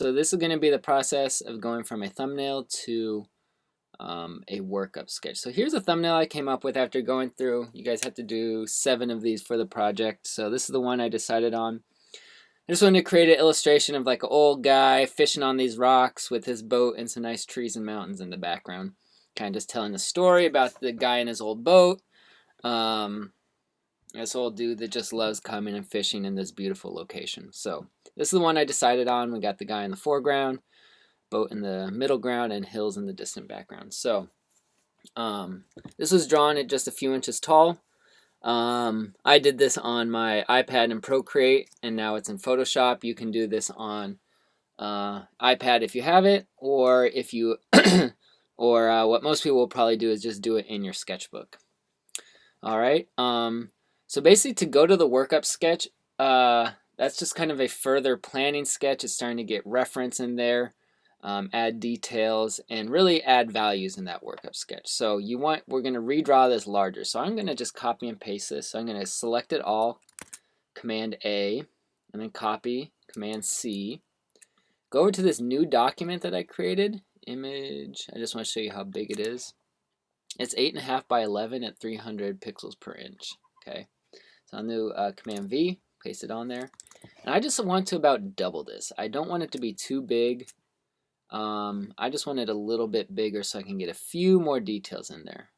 So this is going to be the process of going from a thumbnail to a workup sketch. So here's a thumbnail I came up with after going through. You guys have to do 7 of these for the project. So this is the one I decided on. I just wanted to create an illustration of like an old guy fishing on these rocks with his boat and some nice trees and mountains in the background. Kind of just telling the story about the guy in his old boat. This old dude that just loves coming and fishing in this beautiful location. So this is the one I decided on. We got the guy in the foreground, boat in the middle ground, and hills in the distant background. So this was drawn at just a few inches tall. I did this on my iPad in Procreate, and now it's in Photoshop. You can do this on iPad if you have it, or if you, or what most people will probably do is just do it in your sketchbook. All right. So basically, to go to the workup sketch, that's just kind of a further planning sketch. It's starting to get reference in there, add details, and really add values in that workup sketch. So we're going to redraw this larger. So I'm going to just copy and paste this. So I'm going to select it all, Command A, and then copy, Command C. Go over to this new document that I created, image. I just want to show you how big it is. It's 8.5 by 11 at 300 pixels per inch. Okay. So I'll do Command V, paste it on there. And I just want to about double this. I don't want it to be too big. I just want it a little bit bigger so I can get a few more details in there.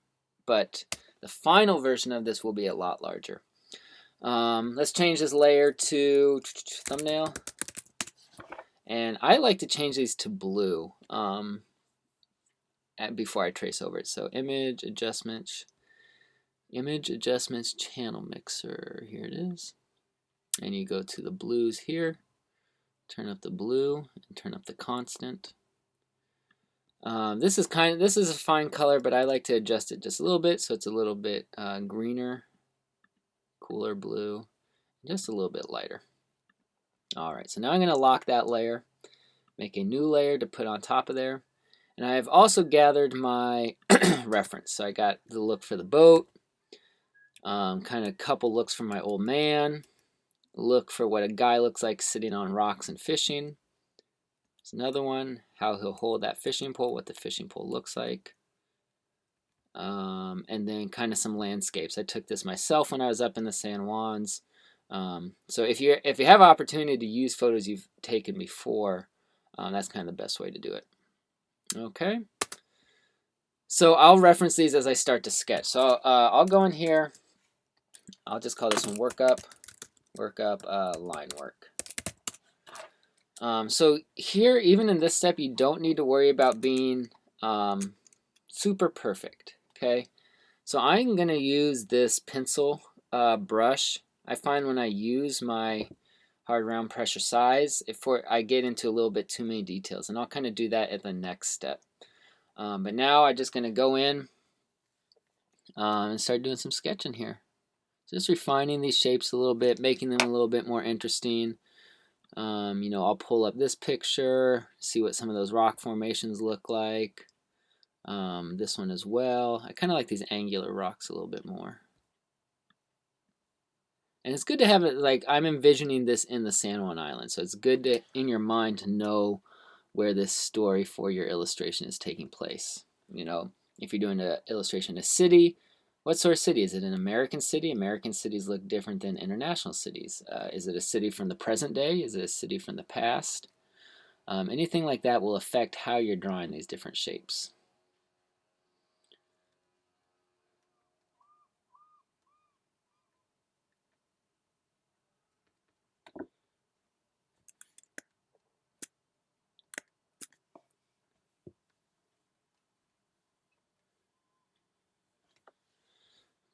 But the final version of this will be a lot larger. Let's change this layer to thumbnail. And I like to change these to blue before I trace over it. So image adjustments, channel mixer. Here it is. And you go to the blues here, turn up the blue, and turn up the constant. This is a fine color, but I like to adjust it just a little bit so it's a little bit greener, cooler blue, just a little bit lighter. All right, so now I'm going to lock that layer, make a new layer to put on top of there. And I have also gathered my reference. So I got the look for the boat, kind of a couple looks for my old man, look for what a guy looks like sitting on rocks and fishing. There's another one, how he'll hold that fishing pole, what the fishing pole looks like. And then kind of some landscapes. I took this myself when I was up in the San Juans. So if you have an opportunity to use photos you've taken before, that's kind of the best way to do it. Okay. So I'll reference these as I start to sketch. So I'll go in here. I'll just call this one workup line work. So here, even in this step, you don't need to worry about being super perfect. Okay. So I'm going to use this pencil brush. I find when I use my hard round pressure size, I get into a little bit too many details, and I'll kind of do that at the next step. But now I'm just going to go in and start doing some sketching here. Just refining these shapes a little bit, making them a little bit more interesting. I'll pull up this picture, see what some of those rock formations look like. This one as well. I kind of like these angular rocks a little bit more. And it's good to have it, like, I'm envisioning this in the San Juan Island, so it's good to, in your mind, to know where this story for your illustration is taking place. If you're doing an illustration of a city, what sort of city? Is it an American city? American cities look different than international cities. Is it a city from the present day? Is it a city from the past? Anything like that will affect how you're drawing these different shapes.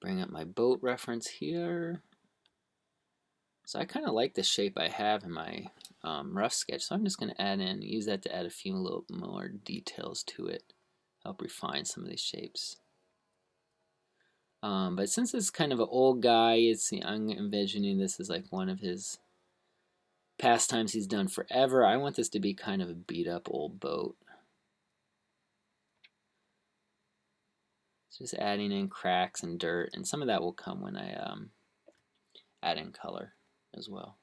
Bring up my boat reference here. So I kind of like the shape I have in my rough sketch, so I'm just going to use that to add a few little more details to it, help refine some of these shapes. But since it's kind of an old guy, I'm envisioning this as like one of his pastimes he's done forever. I want this to be kind of a beat up old boat. Just adding in cracks and dirt, and some of that will come when I add in color as well.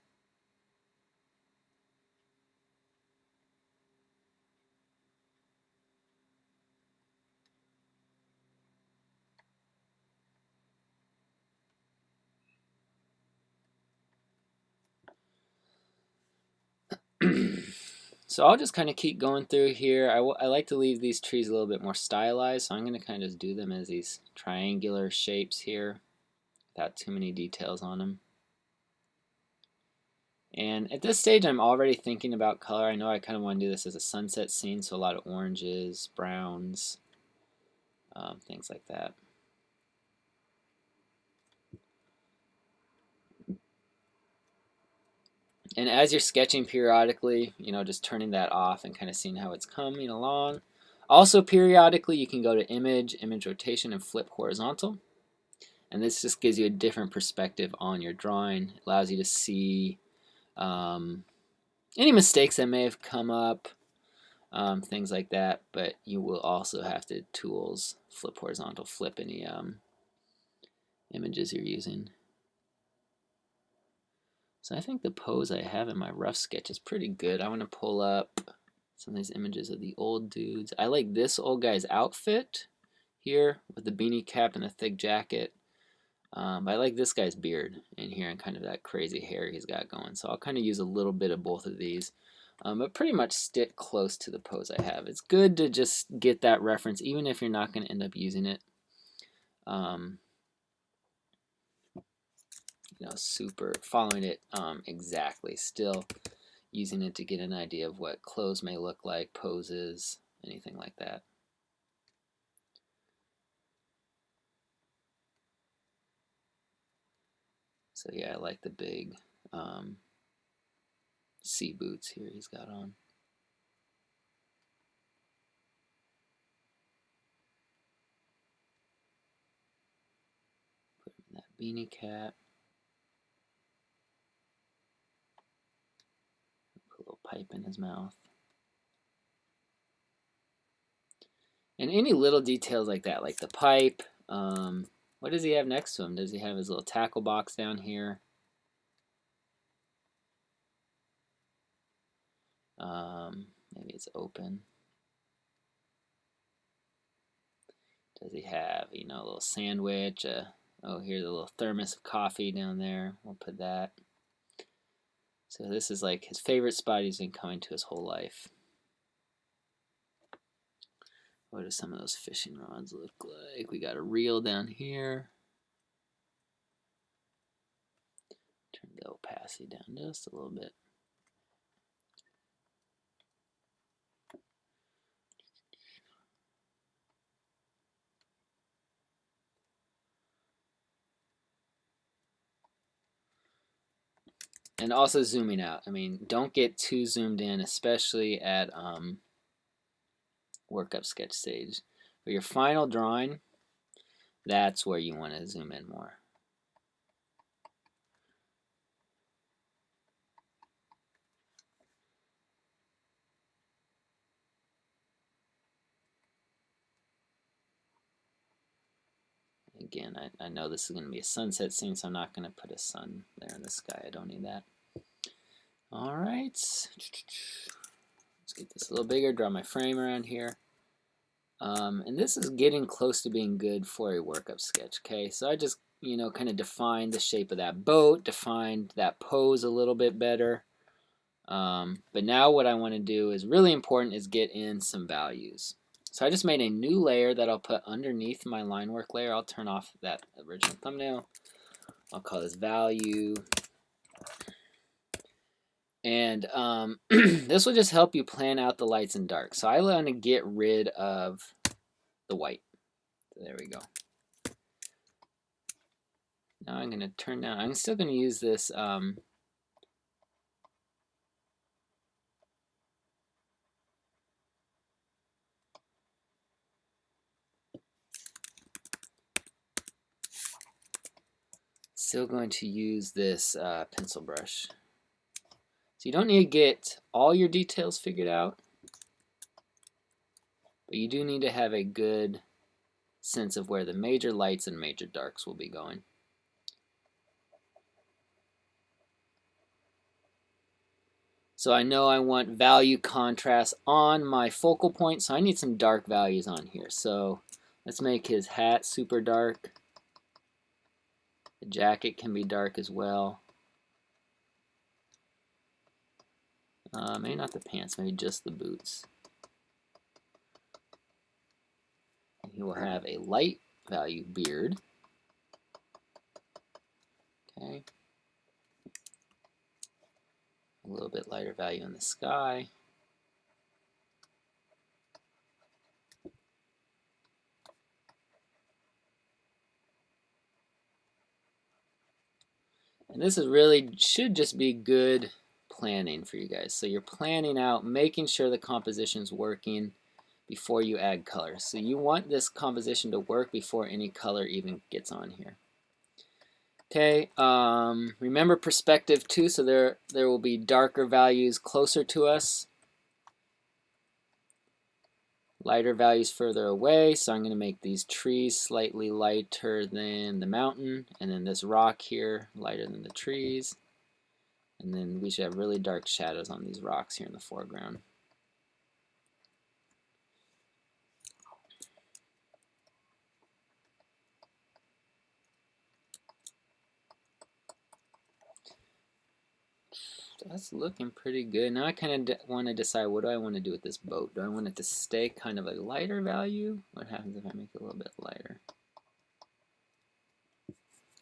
So I'll just kind of keep going through here. I like to leave these trees a little bit more stylized, so I'm going to kind of just do them as these triangular shapes here without too many details on them. And at this stage, I'm already thinking about color. I know I kind of want to do this as a sunset scene, so a lot of oranges, browns, things like that. And as you're sketching periodically, just turning that off and kind of seeing how it's coming along. Also, periodically, you can go to image rotation, and flip horizontal. And this just gives you a different perspective on your drawing. It allows you to see any mistakes that may have come up, things like that. But you will also have to tools, flip horizontal, flip any images you're using. So I think the pose I have in my rough sketch is pretty good. I want to pull up some of these images of the old dudes. I like this old guy's outfit here with the beanie cap and the thick jacket. But I like this guy's beard in here and kind of that crazy hair he's got going. So I'll kind of use a little bit of both of these. But pretty much stick close to the pose I have. It's good to just get that reference even if you're not going to end up using it. Super following it exactly. Still using it to get an idea of what clothes may look like, poses, anything like that. So yeah, I like the big sea boots here he's got on. Put him in that beanie cap. Put a little pipe in his mouth. And any little details like that, like the pipe. What does he have next to him? Does he have his little tackle box down here? Maybe it's open. Does he have, a little sandwich? Oh, here's a little thermos of coffee down there. We'll put that. So this is like his favorite spot he's been coming to his whole life. What do some of those fishing rods look like? We got a reel down here. Turn the opacity down just a little bit. And also zooming out. I mean, don't get too zoomed in, especially at workup sketch stage. For your final drawing, that's where you want to zoom in more. Again, I know this is going to be a sunset scene, so I'm not going to put a sun there in the sky. I don't need that. All right. Let's get this a little bigger, draw my frame around here. And this is getting close to being good for a workup sketch, okay? So I just, kind of defined the shape of that boat, defined that pose a little bit better. But now what I want to do is really important is get in some values. So I just made a new layer that I'll put underneath my line work layer. I'll turn off that original thumbnail. I'll call this value. And this will just help you plan out the lights and darks. So I want to get rid of the white. So there we go. Now I'm going to turn down. I'm still going to use this pencil brush. So you don't need to get all your details figured out, but you do need to have a good sense of where the major lights and major darks will be going. So I know I want value contrast on my focal point, so I need some dark values on here. So let's make his hat super dark. The jacket can be dark as well. Maybe not the pants, maybe just the boots. And he will have a light value beard. Okay. A little bit lighter value in the sky. And this is really should just be good planning for you guys. So you're planning out, making sure the composition is working before you add color. So you want this composition to work before any color even gets on here. Okay, remember perspective too, so there will be darker values closer to us, lighter values further away. So I'm going to make these trees slightly lighter than the mountain, and then this rock here lighter than the trees. And then we should have really dark shadows on these rocks here in the foreground. That's looking pretty good. Now I kind of want to decide, what do I want to do with this boat? Do I want it to stay kind of a lighter value? What happens if I make it a little bit lighter?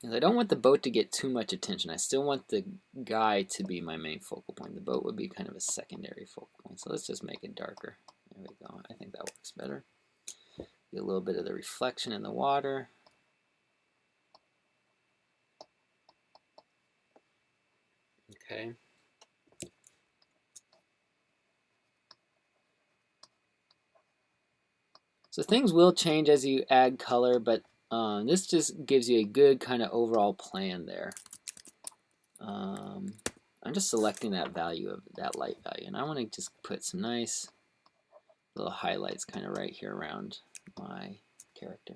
Because I don't want the boat to get too much attention. I still want the guy to be my main focal point. The boat would be kind of a secondary focal point. So let's just make it darker. There we go. I think that works better. Get a little bit of the reflection in the water. Okay. So things will change as you add color, but this just gives you a good kind of overall plan there. I'm just selecting that value of that light value, and I want to just put some nice little highlights kind of right here around my character.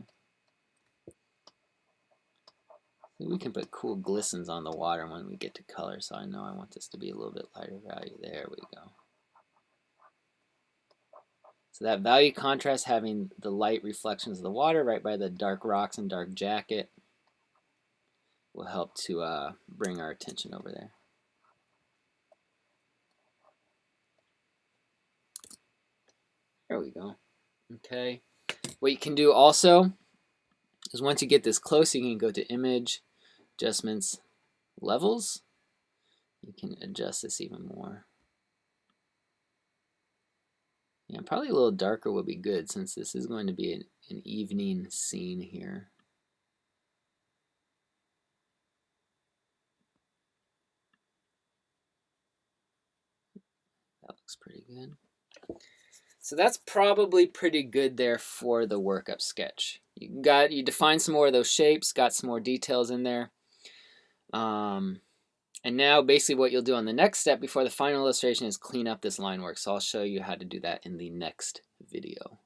So we can put cool glistens on the water when we get to color, so I know I want this to be a little bit lighter value. There we go. So that value contrast, having the light reflections of the water right by the dark rocks and dark jacket, will help to bring our attention over there. There we go. Okay. What you can do also is, once you get this close, you can go to Image, Adjustments, Levels. You can adjust this even more. Yeah, probably a little darker would be good, since this is going to be an evening scene here. That looks pretty good. So that's probably pretty good there for the workup sketch. You defined some more of those shapes, got some more details in there. And now basically what you'll do on the next step before the final illustration is clean up this line work. So I'll show you how to do that in the next video.